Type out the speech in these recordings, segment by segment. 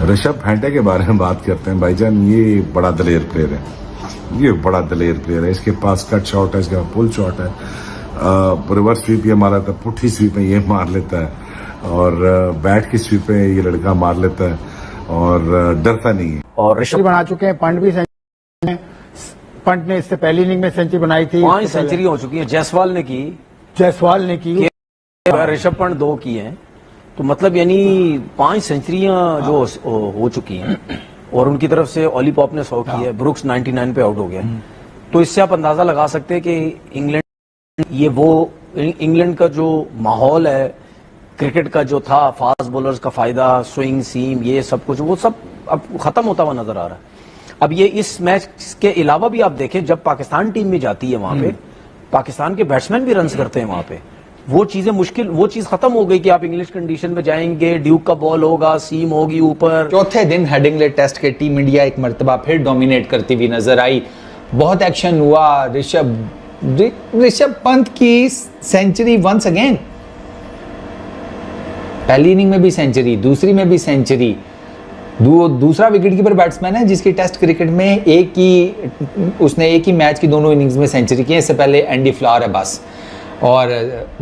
ऋषभ पंत के बारे में बात करते हैं भाईजान। ये बड़ा दलेर प्लेयर है, ये बड़ा दलेर प्लेयर है। इसके पास कट शॉट है, इसके पास पुल शॉट है, रिवर्स स्वीप ये मार लेता है, पुट्ठी स्वीप में ये मार लेता है, और बैट की स्वीप में ये लड़का मार लेता है और डरता नहीं है। और ऋषभ बना चुके हैं, पंत भी सेंचुरी, पंत ने इससे पहली इनिंग में सेंचुरी बनाई थी, 5 सेंचुरी हो चुकी है। जायसवाल ने की, ऋषभ पंत 2 की है, तो मतलब यानी 5 सेंचुरियां जो हो चुकी हैं। और उनकी तरफ से ओली पॉप ने 100 की है, ब्रुक्स 99 पे आउट हो गया। तो इससे आप अंदाजा लगा सकते हैं कि इंग्लैंड का जो माहौल है क्रिकेट का जो था, फास्ट बॉलर्स का फायदा, स्विंग सीम, ये सब कुछ, वो सब अब खत्म होता हुआ नजर आ रहा है। अब ये इस मैच के अलावा भी आप देखें, जब पाकिस्तान टीम में जाती है वहां पे पाकिस्तान के बैट्समैन भी रन करते हैं वहां पे, वो चीजें मुश्किल, वो चीज खत्म हो गई कि आप इंग्लिश कंडीशन में जाएंगे, ड्यूक का बॉल होगा, सीम होगी ऊपर। चौथे दिन हेडिंग्ले टेस्ट के टीम इंडिया एक मर्तबा फिर डोमिनेट करती हुई नजर आई। बहुत एक्शन हुआ। ऋषभ पंत की सेंचुरी वंस अगेन, पहली इनिंग में भी सेंचुरी, दूसरी में भी सेंचुरी। दूसरा विकेट कीपर बैट्समैन है जिसकी टेस्ट क्रिकेट में उसने एक ही मैच की दोनों इनिंग्स में सेंचुरी की है। इससे पहले एंडी फ्लावर है बस। और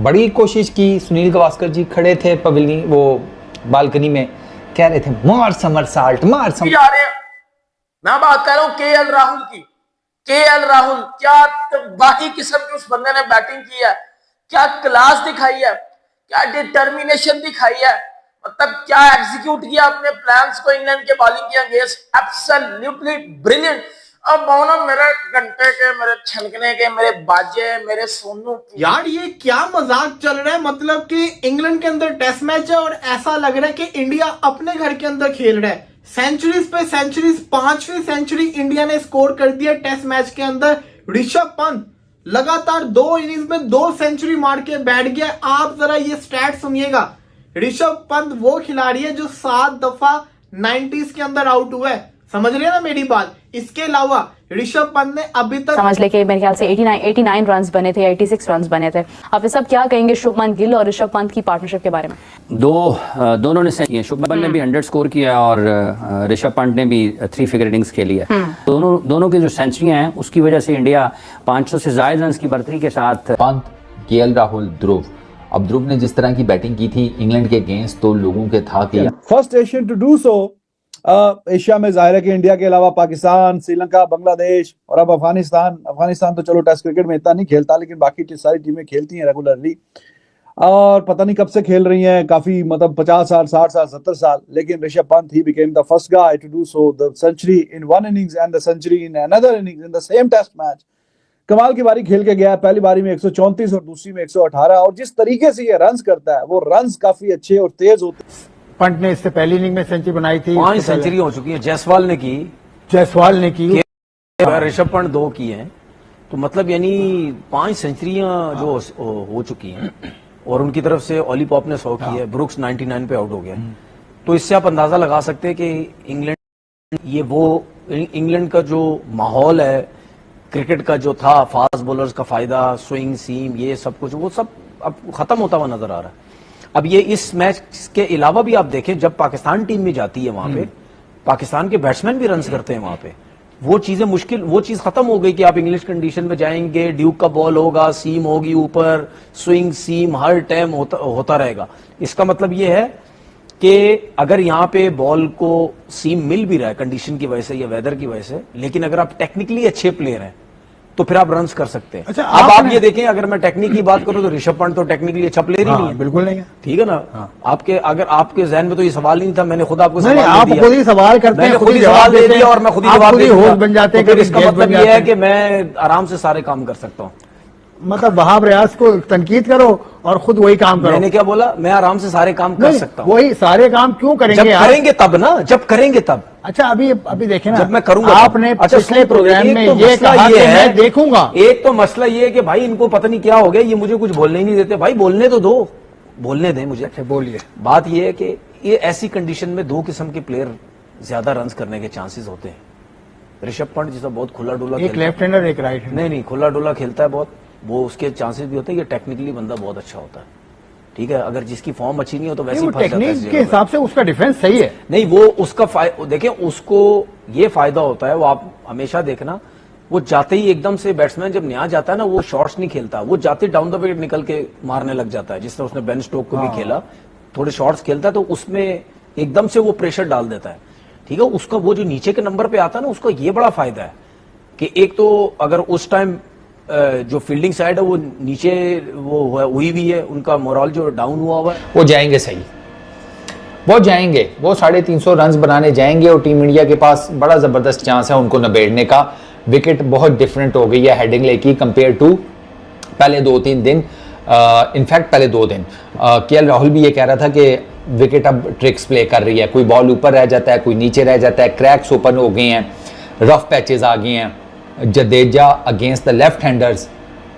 बड़ी कोशिश की, सुनील गावस्कर जी खड़े थे पवेलियन, वो बालकनी में, कह रहे थे मार समरसाल्ट, मार समरसाल्ट। मैं बात कर रहा हूं केएल राहुल की। केएल राहुल, क्या तबाही किस्म की उस बंदे ने बैटिंग की है, क्या क्लास दिखाई है, क्या डिटर्मिनेशन दिखाई है, मतलब क्या एग्जीक्यूट किया अपने प्लान्स को इंग्लैंड के बॉलिंग के अगेंस्ट। Absolutely brilliant. अब बोलो मेरे घंटे के, मेरे छनकने के, मेरे बाजे, मेरे सोनू, यार ये क्या मजाक चल रहा है। मतलब कि इंग्लैंड के अंदर टेस्ट मैच है और ऐसा लग रहा है कि इंडिया अपने घर के अंदर खेल रहा है। सेंचुरीज पे सेंचुरीज, 5वीं सेंचुरी इंडिया ने स्कोर कर दिया टेस्ट मैच के अंदर। ऋषभ पंत लगातार 2 इनिंग्स में 2 सेंचुरी मार के बैठ गया। आप जरा ये स्टैट सुनिएगा। ऋषभ पंत वो खिलाड़ी है जो 7 दफा 90s के अंदर आउट हुआ है। समझ रहे हैं ना मेरी बात। इसके अलावा ऋषभ पंत ने अभी तक समझ लेके मेरे ख्याल से 89 रन्स बने थे, 86 रन्स बने थे। आप ये सब क्या कहेंगे शुभमन गिल और ऋषभ पंत की पार्टनरशिप के बारे में? दोनों ने सही है। शुभमन ने भी 100 स्कोर किया और ऋषभ पंत ने भी 3 फिगर इनिंग्स खेली है। दोनों की जो सेंचुरियां हैं उसकी वजह से इंडिया 500 से ज्यादा रन की बढ़तरी के साथ। पंत, केएल राहुल, ध्रुव। अब ध्रुव ने जिस तरह की बैटिंग की थी इंग्लैंड के अगेंस्ट, तो लोगों के था कि first Asian to do so. Asia में जाहिर है कि इंडिया के अलावा पाकिस्तान, श्रीलंका, बांग्लादेश और अब अफगानिस्तान तो चलो टेस्ट क्रिकेट में इतना नहीं खेलता, लेकिन बाकी सारी टीमें खेलती हैं रेगुलरली और पता नहीं कब से खेल रही हैं, काफी मतलब 50 साल, 60 साल, 70 साल। लेकिन ऋषभ पंत ही became the first guy to do so, the century in 1 innings and the century in another innings in the same test match. कमाल की बारी खेल के गया है। पहली बारी में 134 और दूसरी में 118, और जिस तरीके से ये रन्स करता है वो रन्स काफी अच्छे और तेज होते हैं। पंत ने इससे पहली इनिंग में सेंचुरी बनाई थी, 5 सेंचुरी हो चुकी है। जायसवाल ने की, ऋषभ पंत 2 की है, तो मतलब यानी 5 सेंचुरियां जो हो चुकी हैं। और उनकी तरफ से ओली पॉप ने 100 की है, ब्रुक्स 99 पे आउट हो गया। तो इससे आप अंदाजा लगा सकते हैं कि इंग्लैंड का जो माहौल है क्रिकेट का जो था, फास्ट बॉलर्स का फायदा, स्विंग सीम, ये सब कुछ, वो सब अब खत्म होता हुआ नजर आ रहा है। अब ये इस मैच के अलावा भी आप देखें, जब पाकिस्तान टीम में जाती है वहां पे पाकिस्तान के बैट्समैन भी रन करते हैं वहां पे, वो चीजें मुश्किल, वो चीज खत्म हो गई कि आप इंग्लिश कंडीशन में जाएंगे, ड्यूक का बॉल होगा, सीम होगी ऊपर, स्विंग सीम हर टाइम होता रहेगा। इसका मतलब ये है कि अगर यहाँ पे बॉल को सीम मिल भी रहा है कंडीशन की वजह से या वेदर की वजह से, लेकिन अगर आप टेक्निकली अच्छे प्लेयर हैं तो फिर आप रन कर सकते हैं। अच्छा, अब आप ये देखें, अगर मैं टेक्निक की बात करूं तो ऋषभ पंत तो टेक्निकली अच्छा प्लेयर ही नहीं है। बिल्कुल नहीं है, ठीक है ना। अगर आपके जहन में तो ये सवाल नहीं था, मैंने खुद आपको सवाल आप खुद ही सवाल करते हैं, खुद ही जवाब दे दिया और मैं खुद ही जवाब दे होस्ट बन जाते हैं। इसका मतलब ये है कि मैं आराम से सारे काम कर सकता हूँ। मतलब वहाब रियाज को तनकीद करो और खुद वही काम करो। मैंने क्या बोला? मैं आराम से सारे काम कर सकता हूँ। वही सारे काम क्यों करेंगे? जब करेंगे तब ना, जब करेंगे तब। अच्छा, अभी देखें ना, जब मैं करूंगा आपने पिछले प्रोग्राम में ये कहा कि मैं देखूंगा। एक तो मसला ये है कि भाई इनको पता नहीं क्या हो गया, ये मुझे कुछ बोलने ही नहीं देते। भाई बोलने तो दो, बोलने दें मुझे। अच्छा बोलिए। बात ये है कि ये ऐसी कंडीशन में 2 किस्म के प्लेयर ज्यादा रन करने के चांसेस होते हैं। ऋषभ पंत जैसा बहुत खुला डुला, एक लेफ्ट हैंडर एक राइट हैंडर। नहीं, खुला डुला खेलता है बहुत, वो उसके चांसेस भी होते हैं। ये टेक्निकली बंदा बहुत अच्छा होता है। ठीक है, अगर जिसकी फॉर्म अच्छी नहीं हो तो वैसे नहीं, ही वो फंस जाता है इस टेक्निक जगह के पे। हिसाब से उसका डिफेंस सही है। नहीं, वो उसका देखिए, उसको ये फायदा होता है, वो आप हमेशा देखना, वो जाते ही एकदम से बैट्समैन जब नया जाता है ना, वो शॉट्स नहीं खेलता, वो जाते डाउन द विकेट निकल के मारने लग जाता है, जिस तरह उसने बेन स्टोक को भी खेला, थोड़े शॉट्स खेलता है तो उसमें एकदम से वो प्रेशर डाल देता है। ठीक है, उसका वो जो नीचे के नंबर पे आता है ना, उसका ये बड़ा फायदा है कि एक तो अगर उस टाइम जो फील्डिंग साइड है वो नीचे वो हुई भी है, उनका मोरल जो डाउन हुआ है, वो जाएंगे सही, वो जाएंगे, वो 350 रन बनाने जाएंगे और टीम इंडिया के पास बड़ा ज़बरदस्त चांस है उनको निबेड़ने का। विकेट बहुत डिफरेंट हो गई है हेडिंगले की कंपेयर टू पहले 2-3 दिन, इनफैक्ट पहले 2 दिन। केएल राहुल भी ये कह रहा था कि विकेट अब ट्रिक्स प्ले कर रही है, कोई बॉल ऊपर रह जाता है, कोई नीचे रह जाता है, क्रैक्स ओपन हो गए हैं, रफ पैचेस आ गए हैं। Jadeja against the left handers,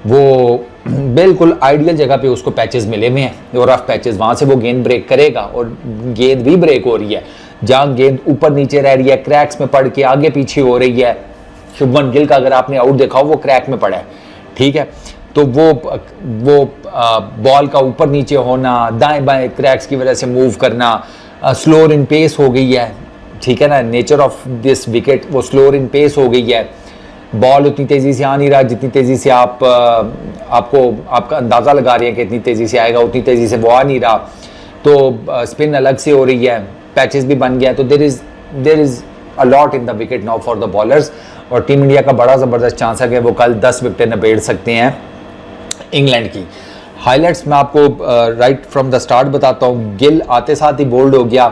वो बिल्कुल आइडियल जगह पे उसको पैचेस मिले हुए हैं, वो रफ पैचेस, वहाँ से वो गेंद ब्रेक करेगा और गेंद भी ब्रेक हो रही है। जहाँ गेंद ऊपर नीचे रह रही है, क्रैक्स में पड़ के आगे पीछे हो रही है। शुभमन गिल का अगर आपने आउट देखा हो, वो क्रैक में पड़ा है, ठीक है, तो वो बॉल का ऊपर नीचे होना, दाएं बाएं क्रैक्स की वजह से मूव करना, स्लोअर इन पेस हो गई है, ठीक है ना, नेचर ऑफ दिस विकेट वो स्लोअर इन पेस हो गई है। बॉल उतनी तेज़ी से आ नहीं रहा जितनी तेज़ी से आपका अंदाज़ा लगा रहे हैं कि इतनी तेज़ी से आएगा, उतनी तेज़ी से वो आ नहीं रहा, तो स्पिन अलग से हो रही है, पैचेस भी बन गया, तो there is a lot in the wicket now for the bowlers. और टीम इंडिया का बड़ा ज़बरदस्त चांस है कि वो कल 10 विकेटें निबेड़ सकते हैं इंग्लैंड की। हाईलाइट्स मैं आपको राइट फ्रॉम द स्टार्ट बताता हूँ। गिल आते साथ ही बोल्ड हो गया।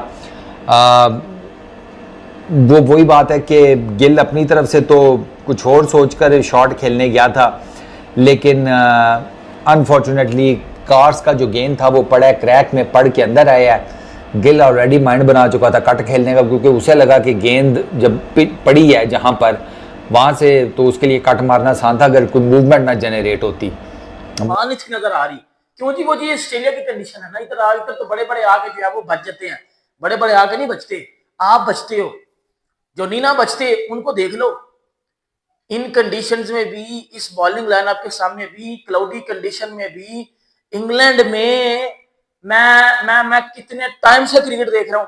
वो वही बात है कि गिल अपनी तरफ से तो कुछ और सोचकर शॉट खेलने गया था, लेकिन अनफॉर्चुनेटली कार्स का जो गेंद था वो पड़ा है क्रैक में, पड़ के अंदर आया है। गिल ऑलरेडी माइंड बना चुका था कट खेलने का, क्योंकि उसे लगा कि गेंद जब पड़ी है जहां पर, वहां से तो उसके लिए कट मारना आसान था अगर कोई मूवमेंट ना जनरेट होती। मानित नजर आ रही, क्यों जी? वो जी ऑस्ट्रेलिया की कंडीशन है ना, इधर तो बड़े बड़े आके जो है वो बच जाते हैं, बड़े बड़े आके नहीं बचते, आप बचते हो, जो नहीं ना बचते उनको देख लो। इन कंडीशंस में भी, इस बॉलिंग लाइनअप के सामने भी, क्लाउडी कंडीशन में भी, इंग्लैंड में मैं कितने टाइम से क्रिकेट देख रहा हूं।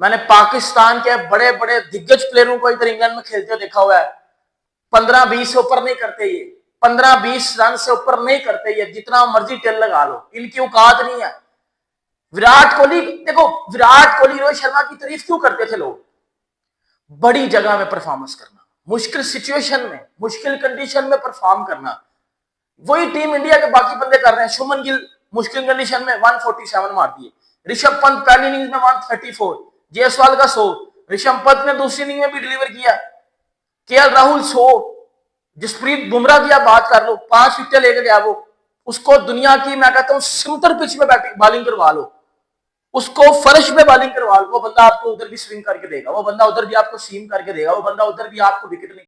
मैंने पाकिस्तान के बड़े बड़े दिग्गज प्लेयरों को इधर इंग्लैंड में खेलते हुए देखा हुआ है। 15-20 से ऊपर नहीं करते ये, 15-20 रन से ऊपर नहीं करते ये, जितना मर्जी टेल लगा लो, इनकी औकात नहीं है। विराट कोहली देखो, विराट कोहली, रोहित शर्मा की तारीफ क्यों करते थे लोग? बड़ी जगह में परफॉर्मेंस करना, मुश्किल सिचुएशन में, मुश्किल कंडीशन में परफॉर्म करना, वही टीम इंडिया के बाकी बंदे कर रहे हैं। शुभमन गिल मुश्किल कंडीशन में 147 मार दिए, ऋषभ पंत पहली इनिंग्स में 134, जायसवाल का 100, ऋषभ पंत ने दूसरी इनिंग में भी डिलीवर किया, केएल राहुल 100, जसप्रीत बुमराह की आप बात कर लो, 5 विकेट लेकर गया वो, उसको दुनिया की मैं कहता हूं सिमतर पिच में बॉलिंग करवा लो, उसको फर्श में बॉलिंग करवा लो, वो बंदा आपको उधर भी स्विंग करके देगा, वो बंदा उधर भी आपको सीम करके देगा, वो बंदा उधर भी आपको विकेट नहीं